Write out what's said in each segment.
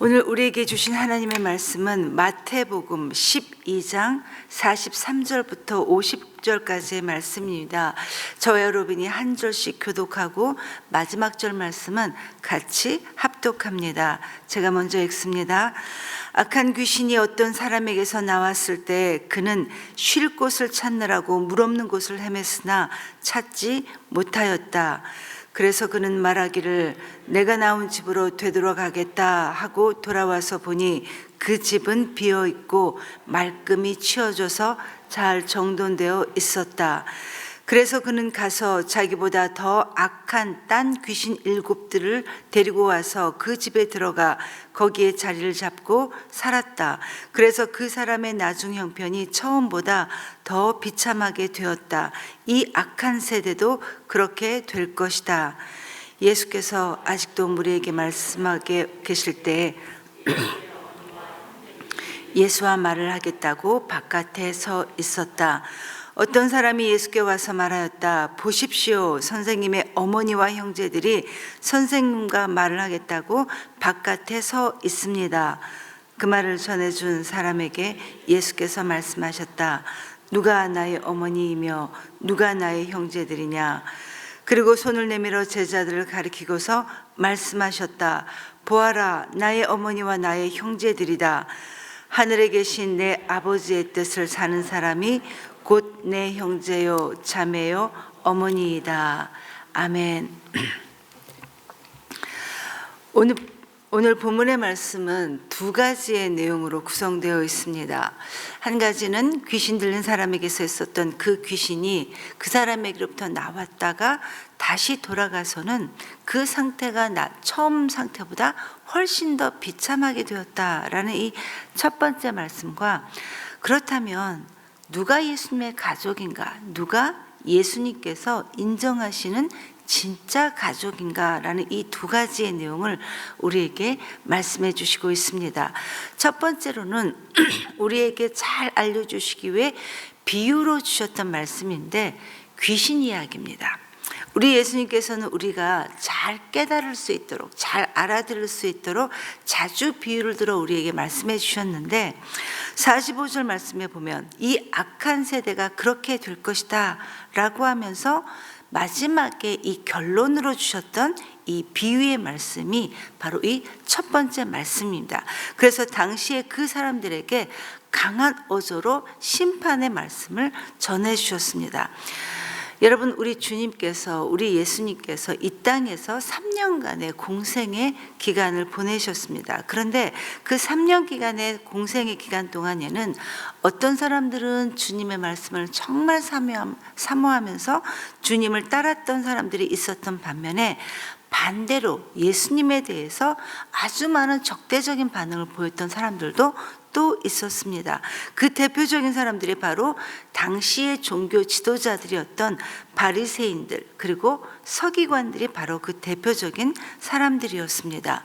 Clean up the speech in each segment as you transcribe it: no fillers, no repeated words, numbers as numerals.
오늘 우리에게 주신 하나님의 말씀은 마태복음 12장 43절부터 50절까지의 말씀입니다. 저와 여러분이 한 절씩 교독하고 마지막 절 말씀은 같이 합독합니다. 제가 먼저 읽습니다. 악한 귀신이 어떤 사람에게서 나왔을 때 그는 쉴 곳을 찾느라고 물 없는 곳을 헤맸으나 찾지 못하였다. 그래서 그는 말하기를 내가 나온 집으로 되돌아가겠다 하고 돌아와서 보니 그 집은 비어 있고 말끔히 치워져서 잘 정돈되어 있었다. 그래서 그는 가서 자기보다 더 악한 딴 귀신 7들을 데리고 와서 그 집에 들어가 거기에 자리를 잡고 살았다. 그래서 그 사람의 나중 형편이 처음보다 더 비참하게 되었다. 이 악한 세대도 그렇게 될 것이다. 예수께서 아직도 우리에게 말씀하게 계실 때 예수와 말을 하겠다고 바깥에 서 있었다. 어떤 사람이 예수께 와서 말하였다. 보십시오. 선생님의 어머니와 형제들이 선생님과 말을 하겠다고 바깥에 서 있습니다. 그 말을 전해준 사람에게 예수께서 말씀하셨다. 누가 나의 어머니이며 누가 나의 형제들이냐. 그리고 손을 내밀어 제자들을 가리키고서 말씀하셨다. 보아라, 나의 어머니와 나의 형제들이다. 하늘에 계신 내 아버지의 뜻을 사는 사람이 곧 내 형제요 자매요 어머니이다. 아멘. 오늘 본문의 말씀은 두 가지의 내용으로 구성되어 있습니다. 한 가지는 귀신 들린 사람에게서 있었던 그 귀신이 그 사람에게로부터 나왔다가 다시 돌아가서는 그 상태가 처음 상태보다 훨씬 더 비참하게 되었다라는 이 첫 번째 말씀과, 그렇다면 누가 예수님의 가족인가, 누가 예수님께서 인정하시는 진짜 가족인가라는 이 두 가지의 내용을 우리에게 말씀해 주시고 있습니다. 첫 번째로는 우리에게 잘 알려주시기 위해 비유로 주셨던 말씀인데 귀신 이야기입니다. 우리 예수님께서는 우리가 잘 깨달을 수 있도록, 잘 알아들을 수 있도록 자주 비유를 들어 우리에게 말씀해 주셨는데, 45절 말씀에 보면 이 악한 세대가 그렇게 될 것이다 라고 하면서 마지막에 이 결론으로 주셨던 이 비유의 말씀이 바로 이 첫 번째 말씀입니다. 그래서 당시에 그 사람들에게 강한 어조로 심판의 말씀을 전해 주셨습니다. 여러분, 우리 주님께서, 우리 예수님께서 이 땅에서 3년간의 공생의 기간을 보내셨습니다. 그런데 그 3년 기간의 공생의 기간 동안에는 어떤 사람들은 주님의 말씀을 정말 사모하면서 주님을 따랐던 사람들이 있었던 반면에, 반대로 예수님에 대해서 아주 많은 적대적인 반응을 보였던 사람들도 또 있었습니다. 그 대표적인 사람들이 바로 당시의 종교 지도자들이었던 바리새인들, 그리고 서기관들이 바로 그 대표적인 사람들이었습니다.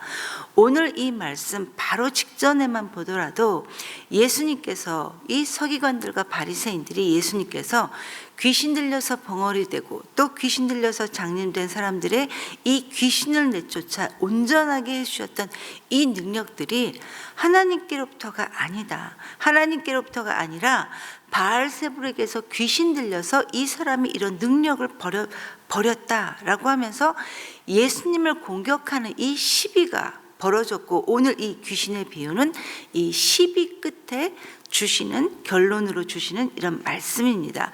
오늘 이 말씀 바로 직전에만 보더라도 예수님께서, 이 서기관들과 바리새인들이 예수님께서 귀신 들려서 벙어리 되고 또 귀신 들려서 장님된 사람들의 이 귀신을 내쫓아 온전하게 해주셨던 이 능력들이 하나님께로부터가 아니다, 하나님께로부터가 아니라 바알세불에게서 귀신 들려서 이 사람이 이런 능력을 버렸다라고 하면서 예수님을 공격하는 이 시비가 벌어졌고, 오늘 이 귀신의 비유는 이 시비 끝에 주시는, 결론으로 주시는 이런 말씀입니다.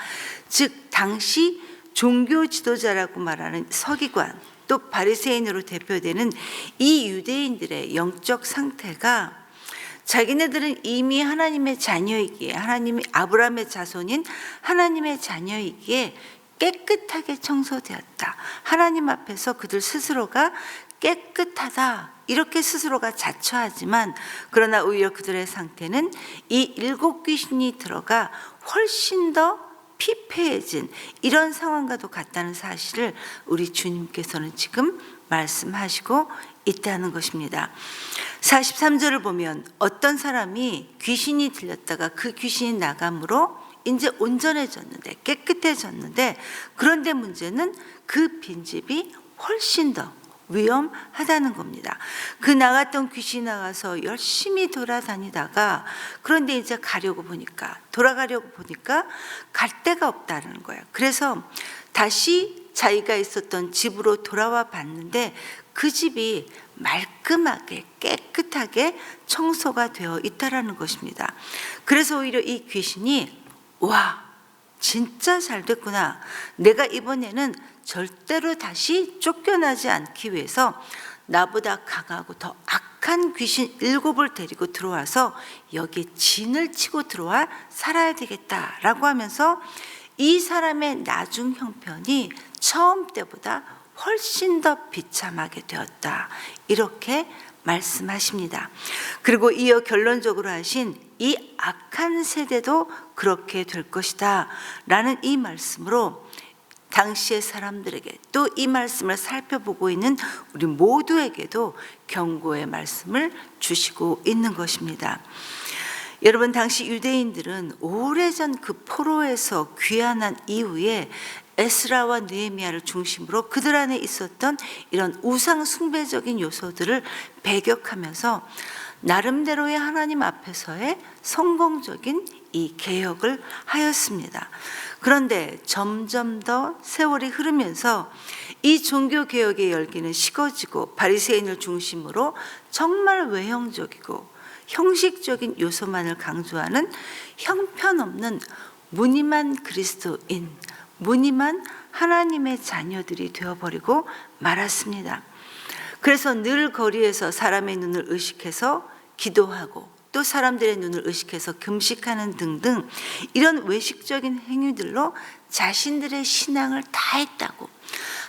즉 당시 종교 지도자라고 말하는 서기관, 또 바리새인으로 대표되는 이 유대인들의 영적 상태가, 자기네들은 이미 하나님의 자녀이기에, 하나님이 아브라함의 자손인 하나님의 자녀이기에 깨끗하게 청소되었다, 하나님 앞에서 그들 스스로가 깨끗하다, 이렇게 스스로가 자처하지만, 그러나 오히려 그들의 상태는 이 7 귀신이 들어가 훨씬 더 피폐해진 이런 상황과도 같다는 사실을 우리 주님께서는 지금 말씀하시고 있다는 것입니다. 43절을 보면 어떤 사람이 귀신이 들렸다가 그 귀신이 나감으로 이제 온전해졌는데, 깨끗해졌는데, 그런데 문제는 그 빈집이 훨씬 더 위험하다는 겁니다. 그 나갔던 귀신이 나가서 열심히 돌아다니다가 그런데 이제 돌아가려고 보니까 갈 데가 없다는 거예요. 그래서 다시 자기가 있었던 집으로 돌아와 봤는데 그 집이 말끔하게 깨끗하게 청소가 되어 있다라는 것입니다. 그래서 오히려 이 귀신이 와, 진짜 잘 됐구나. 내가 이번에는 절대로 다시 쫓겨나지 않기 위해서 나보다 강하고 더 악한 귀신 7을 데리고 들어와서 여기에 진을 치고 들어와 살아야 되겠다라고 하면서 이 사람의 나중 형편이 처음 때보다 훨씬 더 비참하게 되었다. 이렇게 말씀하십니다. 그리고 이어 결론적으로 하신 이 악한 세대도 그렇게 될 것이다 라는 이 말씀으로 당시의 사람들에게 또 이 말씀을 살펴보고 있는 우리 모두에게도 경고의 말씀을 주시고 있는 것입니다. 여러분, 당시 유대인들은 오래전 그 포로에서 귀환한 이후에 에스라와 느헤미야를 중심으로 그들 안에 있었던 이런 우상 숭배적인 요소들을 배격하면서 나름대로의 하나님 앞에서의 성공적인 이 개혁을 하였습니다. 그런데 점점 더 세월이 흐르면서 이 종교개혁의 열기는 식어지고 바리새인을 중심으로 정말 외형적이고 형식적인 요소만을 강조하는 형편없는 무늬만 그리스도인, 무늬만 하나님의 자녀들이 되어버리고 말았습니다. 그래서 늘 거리에서 사람의 눈을 의식해서 기도하고 또 사람들의 눈을 의식해서 금식하는 등등 이런 외식적인 행위들로 자신들의 신앙을 다했다고,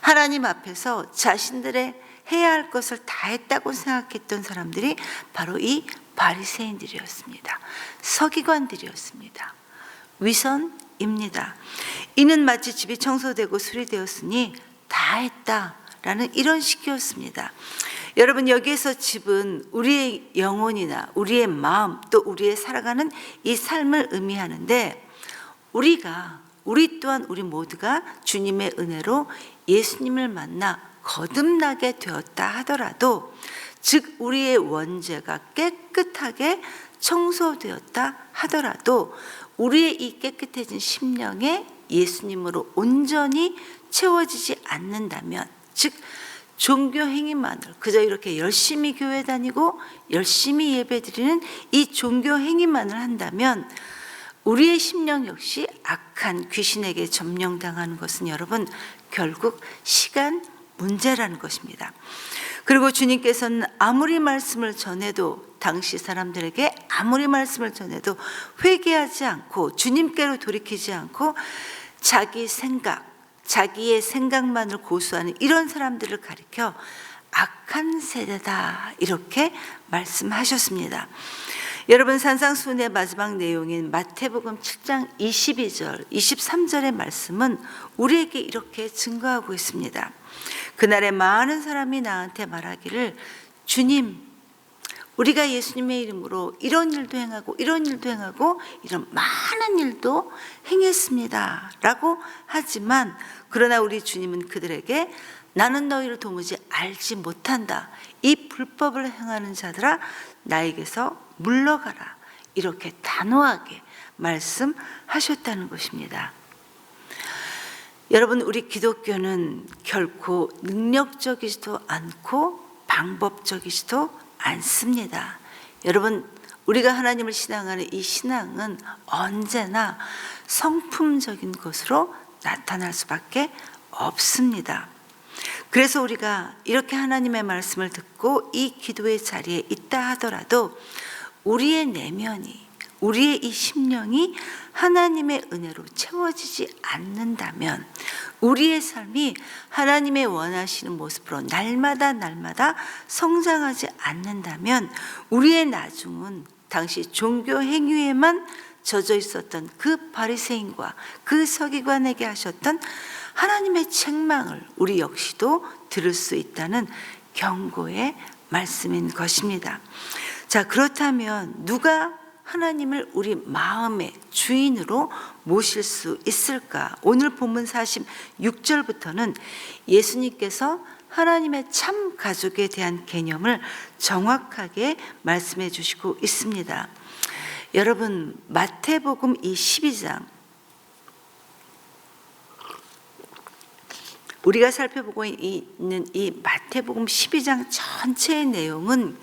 하나님 앞에서 자신들의 해야 할 것을 다했다고 생각했던 사람들이 바로 이 바리새인들이었습니다. 서기관들이었습니다. 위선입니다. 이는 마치 집이 청소되고 수리되었으니 다 했다라는 이런 식이었습니다. 여러분, 여기에서 집은 우리의 영혼이나 우리의 마음 또 우리의 살아가는 이 삶을 의미하는데, 우리 또한 우리 모두가 주님의 은혜로 예수님을 만나 거듭나게 되었다 하더라도, 즉 우리의 원죄가 깨끗하게 청소되었다 하더라도 우리의 이 깨끗해진 심령에 예수님으로 온전히 채워지지 않는다면, 즉 종교 행위만을 그저 이렇게 열심히 교회 다니고 열심히 예배드리는 이 종교 행위만을 한다면 우리의 심령 역시 악한 귀신에게 점령당하는 것은 여러분 결국 시간 문제라는 것입니다. 그리고 주님께서는 아무리 말씀을 전해도, 당시 사람들에게 아무리 말씀을 전해도 회개하지 않고 주님께로 돌이키지 않고 자기 생각, 자기의 생각만을 고수하는 이런 사람들을 가리켜 악한 세대다 이렇게 말씀하셨습니다. 여러분, 산상수훈의 마지막 내용인 마태복음 7장 22절, 23절의 말씀은 우리에게 이렇게 증거하고 있습니다. 그날에 많은 사람이 나한테 말하기를, 주님, 우리가 예수님의 이름으로 이런 일도 행하고 이런 일도 행하고 이런 많은 일도 행했습니다 라고 하지만, 그러나 우리 주님은 그들에게 나는 너희를 도무지 알지 못한다, 이 불법을 행하는 자들아 나에게서 물러가라, 이렇게 단호하게 말씀하셨다는 것입니다. 여러분, 우리 기독교는 결코 능력적이지도 않고 방법적이지도 않습니다. 여러분, 우리가 하나님을 신앙하는 이 신앙은 언제나 성품적인 것으로 나타날 수밖에 없습니다. 그래서 우리가 이렇게 하나님의 말씀을 듣고 이 기도의 자리에 있다 하더라도 우리의 내면이, 우리의 이 심령이 하나님의 은혜로 채워지지 않는다면, 우리의 삶이 하나님의 원하시는 모습으로 날마다 성장하지 않는다면 우리의 나중은 당시 종교 행위에만 젖어 있었던 그 바리새인과 그 서기관에게 하셨던 하나님의 책망을 우리 역시도 들을 수 있다는 경고의 말씀인 것입니다. 자, 그렇다면 누가 하나님을 우리 마음의 주인으로 모실 수 있을까? 오늘 본문 46절부터는 예수님께서 하나님의 참 가족에 대한 개념을 정확하게 말씀해 주시고 있습니다. 여러분, 마태복음 이 12장, 우리가 살펴보고 있는 이 마태복음 12장 전체의 내용은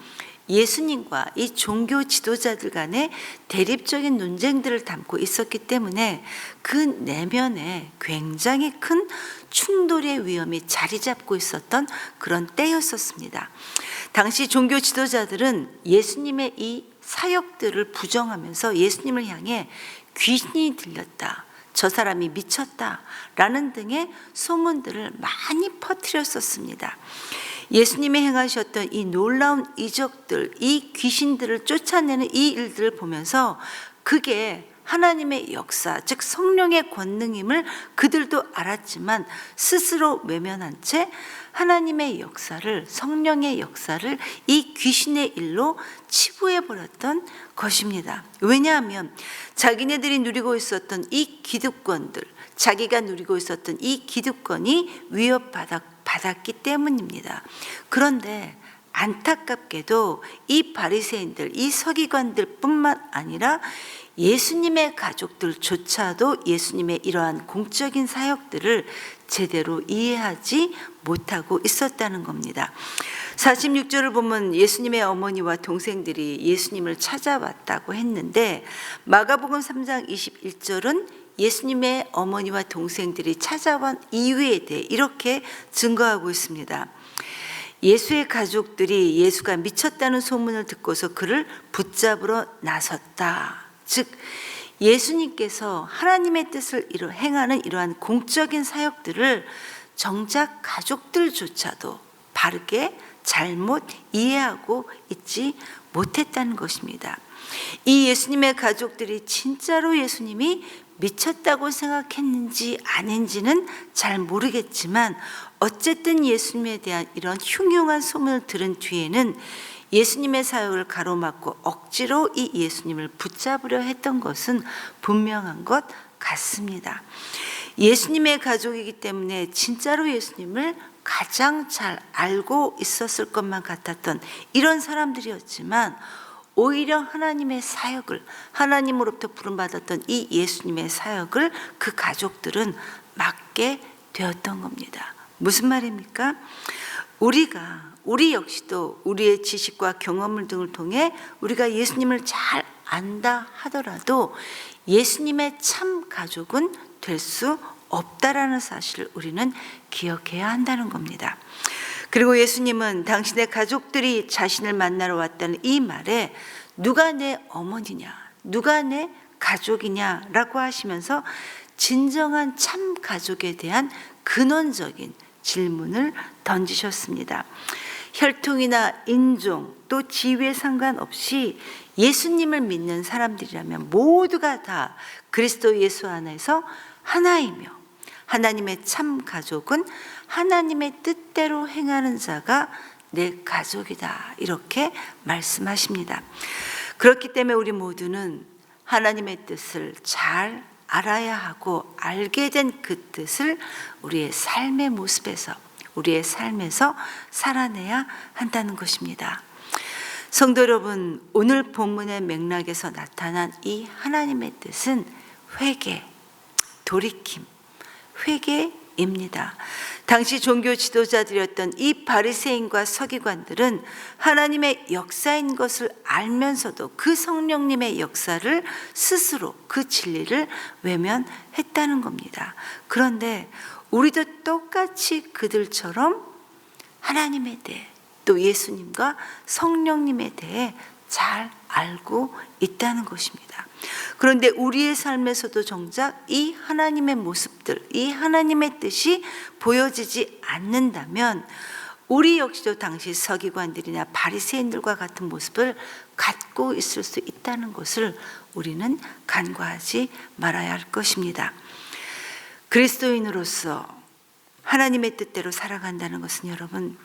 예수님과 이 종교 지도자들 간의 대립적인 논쟁들을 담고 있었기 때문에 그 내면에 굉장히 큰 충돌의 위험이 자리 잡고 있었던 그런 때였었습니다. 당시 종교 지도자들은 예수님의 이 사역들을 부정하면서 예수님을 향해 귀신이 들렸다, 저 사람이 미쳤다 라는 등의 소문들을 많이 퍼뜨렸었습니다. 예수님이 행하셨던 이 놀라운 이적들, 이 귀신들을 쫓아내는 이 일들을 보면서 그게 하나님의 역사, 즉 성령의 권능임을 그들도 알았지만 스스로 외면한 채 하나님의 역사를, 성령의 역사를 이 귀신의 일로 치부해버렸던 것입니다. 왜냐하면 자기네들이 누리고 있었던 이 기득권들, 자기가 누리고 있었던 이 기득권이 위협받았기 때문입니다. 그런데 안타깝게도 이 바리새인들, 이 서기관들뿐만 아니라 예수님의 가족들조차도 예수님의 이러한 공적인 사역들을 제대로 이해하지 못하고 있었다는 겁니다. 46절을 보면 예수님의 어머니와 동생들이 예수님을 찾아왔다고 했는데, 마가복음 3장 21절은 예수님의 어머니와 동생들이 찾아온 이유에 대해 이렇게 증거하고 있습니다. 예수의 가족들이 예수가 미쳤다는 소문을 듣고서 그를 붙잡으러 나섰다. 즉 예수님께서 하나님의 뜻을 행하는 이러한 공적인 사역들을 정작 가족들조차도 바르게 잘못 이해하고 있지 못했다는 것입니다. 이 예수님의 가족들이 진짜로 예수님이 미쳤다고 생각했는지 아닌지는 잘 모르겠지만 어쨌든 예수님에 대한 이런 흉흉한 소문을 들은 뒤에는 예수님의 사역을 가로막고 억지로 이 예수님을 붙잡으려 했던 것은 분명한 것 같습니다. 예수님의 가족이기 때문에 진짜로 예수님을 가장 잘 알고 있었을 것만 같았던 이런 사람들이었지만, 오히려 하나님의 사역을, 하나님으로부터 부름받았던 이 예수님의 사역을 그 가족들은 맡게 되었던 겁니다. 무슨 말입니까? 우리 역시도 우리의 지식과 경험을 등을 통해 우리가 예수님을 잘 안다 하더라도 예수님의 참 가족은 될 수 없다라는 사실을 우리는 기억해야 한다는 겁니다. 그리고 예수님은 당신의 가족들이 자신을 만나러 왔다는 이 말에 누가 내 어머니냐, 누가 내 가족이냐라고 하시면서 진정한 참 가족에 대한 근원적인 질문을 던지셨습니다. 혈통이나 인종 또 지위에 상관없이 예수님을 믿는 사람들이라면 모두가 다 그리스도 예수 안에서 하나이며, 하나님의 참 가족은 하나님의 뜻대로 행하는 자가 내 가족이다, 이렇게 말씀하십니다. 그렇기 때문에 우리 모두는 하나님의 뜻을 잘 알아야 하고, 알게 된 그 뜻을 우리의 삶의 모습에서, 우리의 삶에서 살아내야 한다는 것입니다. 성도 여러분, 오늘 본문의 맥락에서 나타난 이 하나님의 뜻은 회개, 돌이킴, 회개입니다. 당시 종교 지도자들이었던 이 바리새인과 서기관들은 하나님의 역사인 것을 알면서도 그 성령님의 역사를 스스로, 그 진리를 외면했다는 겁니다. 그런데 우리도 똑같이 그들처럼 하나님에 대해, 또 예수님과 성령님에 대해 잘 알고 있다는 것입니다. 그런데 우리의 삶에서도 정작 이 하나님의 모습들, 이 하나님의 뜻이 보여지지 않는다면 우리 역시도 당시 서기관들이나 바리새인들과 같은 모습을 갖고 있을 수 있다는 것을 우리는 간과하지 말아야 할 것입니다. 그리스도인으로서 하나님의 뜻대로 살아간다는 것은 여러분,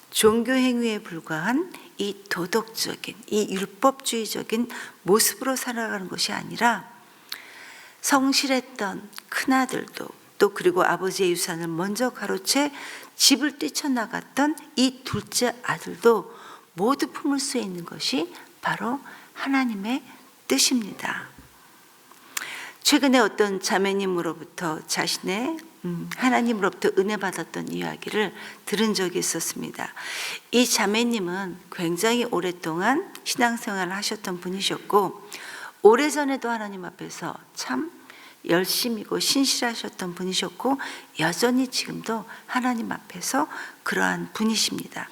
종교 행위에 불과한 이 도덕적인, 이 율법주의적인 모습으로 살아가는 것이 아니라 성실했던 큰아들도, 또 그리고 아버지의 유산을 먼저 가로채 집을 뛰쳐나갔던 이 둘째 아들도 모두 품을 수 있는 것이 바로 하나님의 뜻입니다. 최근에 어떤 자매님으로부터 자신의 하나님으로부터 은혜 받았던 이야기를 들은 적이 있었습니다. 이 자매님은 굉장히 오랫동안 신앙생활을 하셨던 분이셨고 오래전에도 하나님 앞에서 참 열심이고 신실하셨던 분이셨고 여전히 지금도 하나님 앞에서 그러한 분이십니다.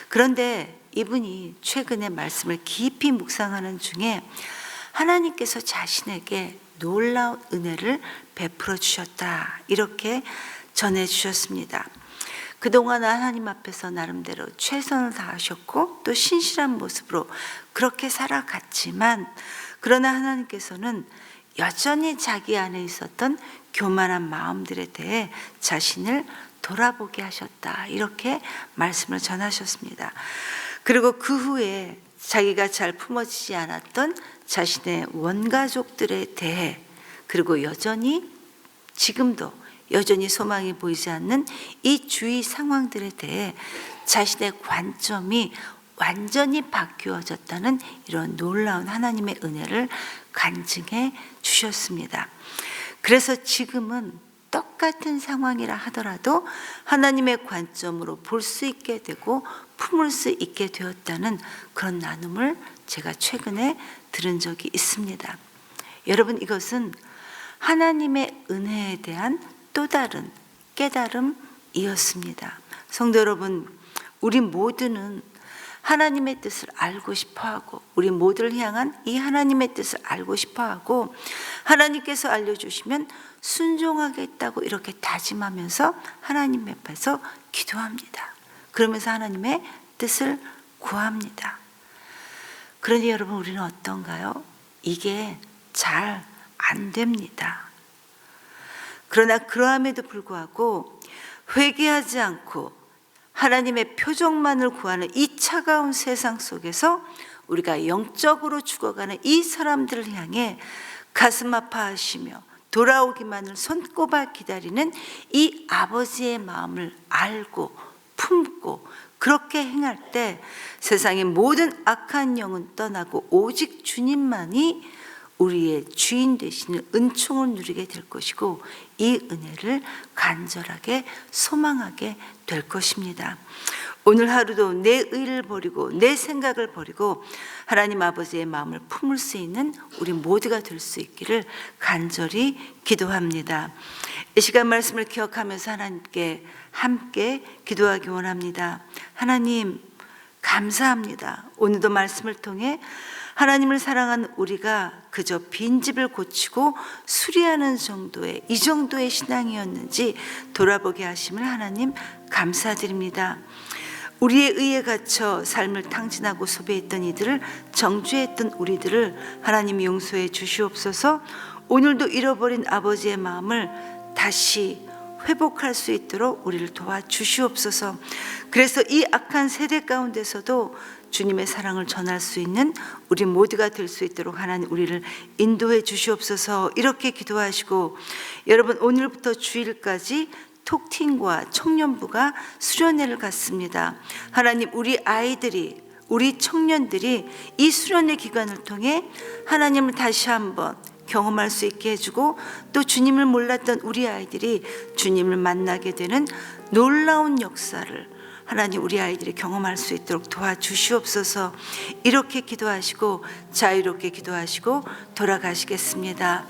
그런데 이분이 최근에 말씀을 깊이 묵상하는 중에 하나님께서 자신에게 놀라운 은혜를 베풀어 주셨다 이렇게 전해 주셨습니다. 그동안 하나님 앞에서 나름대로 최선을 다하셨고 또 신실한 모습으로 그렇게 살아갔지만 그러나 하나님께서는 여전히 자기 안에 있었던 교만한 마음들에 대해 자신을 돌아보게 하셨다 이렇게 말씀을 전하셨습니다. 그리고 그 후에 자기가 잘 품어지지 않았던 자신의 원가족들에 대해 그리고 여전히 지금도 여전히 소망이 보이지 않는 이 주위 상황들에 대해 자신의 관점이 완전히 바뀌어졌다는 이런 놀라운 하나님의 은혜를 간증해 주셨습니다. 그래서 지금은 똑같은 상황이라 하더라도 하나님의 관점으로 볼 수 있게 되고 품을 수 있게 되었다는 그런 나눔을 제가 최근에 들은 적이 있습니다. 여러분, 이것은 하나님의 은혜에 대한 또 다른 깨달음이었습니다. 성도 여러분, 우리 모두는 하나님의 뜻을 알고 싶어하고 우리 모두를 향한 이 하나님의 뜻을 알고 싶어하고 하나님께서 알려주시면 순종하겠다고 이렇게 다짐하면서 하나님 앞에서 기도합니다. 그러면서 하나님의 뜻을 구합니다. 그러니 여러분, 우리는 어떤가요? 이게 잘 안 됩니다. 그러나 그러함에도 불구하고 회개하지 않고 하나님의 표적만을 구하는 이 차가운 세상 속에서 우리가 영적으로 죽어가는 이 사람들을 향해 가슴 아파하시며 돌아오기만을 손꼽아 기다리는 이 아버지의 마음을 알고 품고 그렇게 행할 때 세상의 모든 악한 영은 떠나고 오직 주님만이 우리의 주인 되시는 은총을 누리게 될 것이고 이 은혜를 간절하게 소망하게 될 것입니다. 오늘 하루도 내 의를 버리고 내 생각을 버리고 하나님 아버지의 마음을 품을 수 있는 우리 모두가 될 수 있기를 간절히 기도합니다. 이 시간 말씀을 기억하면서 하나님께 함께 기도하기 원합니다. 하나님, 감사합니다. 오늘도 말씀을 통해 하나님을 사랑하는 우리가 그저 빈집을 고치고 수리하는 정도의 이 정도의 신앙이었는지 돌아보게 하심을 하나님 감사드립니다. 우리의 의에 갇혀 삶을 탕진하고 소비했던 이들을 정죄했던 우리들을 하나님 용서해 주시옵소서. 오늘도 잃어버린 아버지의 마음을 다시 회복할 수 있도록 우리를 도와주시옵소서. 그래서 이 악한 세대 가운데서도 주님의 사랑을 전할 수 있는 우리 모두가 될 수 있도록 하나님 우리를 인도해 주시옵소서. 이렇게 기도하시고, 여러분, 오늘부터 주일까지 톡팀과 청년부가 수련회를 갖습니다. 하나님, 우리 아이들이, 우리 청년들이 이 수련회 기간을 통해 하나님을 다시 한번 경험할 수 있게 해주고 또 주님을 몰랐던 우리 아이들이 주님을 만나게 되는 놀라운 역사를 하나님 우리 아이들이 경험할 수 있도록 도와주시옵소서. 이렇게 기도하시고 자유롭게 기도하시고 돌아가시겠습니다.